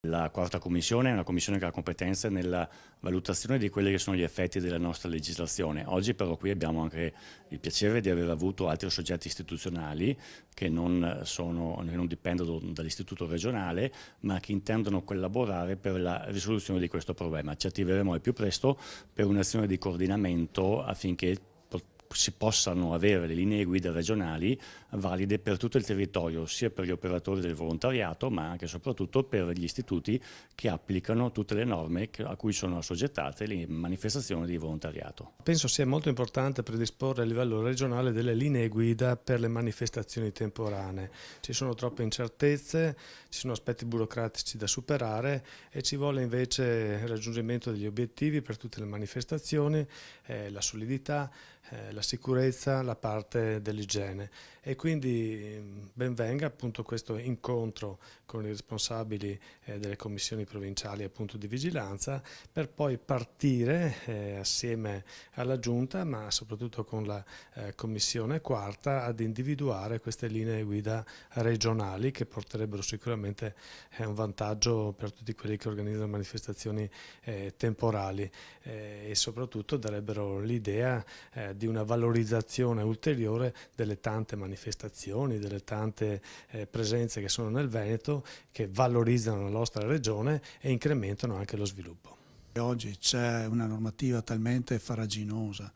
La quarta commissione è una commissione che ha competenze nella valutazione di quelli che sono gli effetti della nostra legislazione. Oggi però qui abbiamo anche il piacere di aver avuto altri soggetti istituzionali che non dipendono dall'istituto regionale, ma che intendono collaborare per la risoluzione di questo problema. Ci attiveremo al più presto per un'azione di coordinamento affinché si possano avere le linee guida regionali valide per tutto il territorio, sia per gli operatori del volontariato, ma anche e soprattutto per gli istituti che applicano tutte le norme a cui sono assoggettate le manifestazioni di volontariato. Penso sia molto importante predisporre a livello regionale delle linee guida per le manifestazioni temporanee. Ci sono troppe incertezze, ci sono aspetti burocratici da superare e ci vuole invece il raggiungimento degli obiettivi per tutte le manifestazioni, la solidità, la sicurezza, la parte dell'igiene, e quindi ben venga appunto questo incontro con i responsabili delle commissioni provinciali appunto di vigilanza, per poi partire assieme alla Giunta, ma soprattutto con la commissione quarta, ad individuare queste linee guida regionali che porterebbero sicuramente un vantaggio per tutti quelli che organizzano manifestazioni temporali, e soprattutto darebbero l'idea di una valorizzazione ulteriore delle tante manifestazioni, delle tante presenze che sono nel Veneto, che valorizzano la nostra regione e incrementano anche lo sviluppo. Oggi c'è una normativa talmente farraginosa,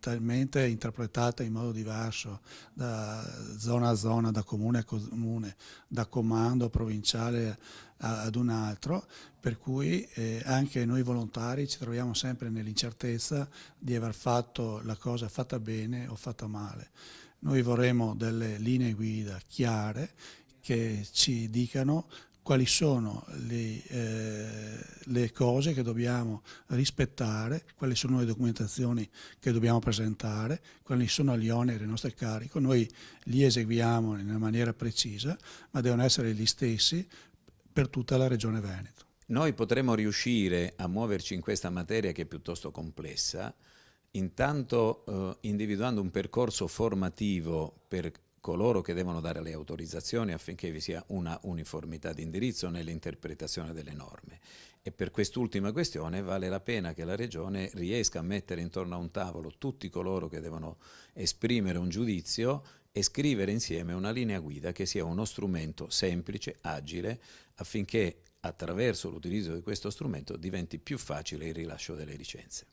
talmente interpretata in modo diverso da zona a zona, da comune a comune, da comando provinciale ad un altro, per cui anche noi volontari ci troviamo sempre nell'incertezza di aver fatto la cosa fatta bene o fatta male. Noi vorremmo delle linee guida chiare che ci dicano quali sono le cose che dobbiamo rispettare, quali sono le documentazioni che dobbiamo presentare, quali sono gli oneri a nostro carico. Noi li eseguiamo in una maniera precisa, ma devono essere gli stessi per tutta la Regione Veneto. Noi potremo riuscire a muoverci in questa materia che è piuttosto complessa, intanto individuando un percorso formativo per coloro che devono dare le autorizzazioni affinché vi sia una uniformità di indirizzo nell'interpretazione delle norme. E per quest'ultima questione vale la pena che la Regione riesca a mettere intorno a un tavolo tutti coloro che devono esprimere un giudizio e scrivere insieme una linea guida che sia uno strumento semplice, agile, affinché attraverso l'utilizzo di questo strumento diventi più facile il rilascio delle licenze.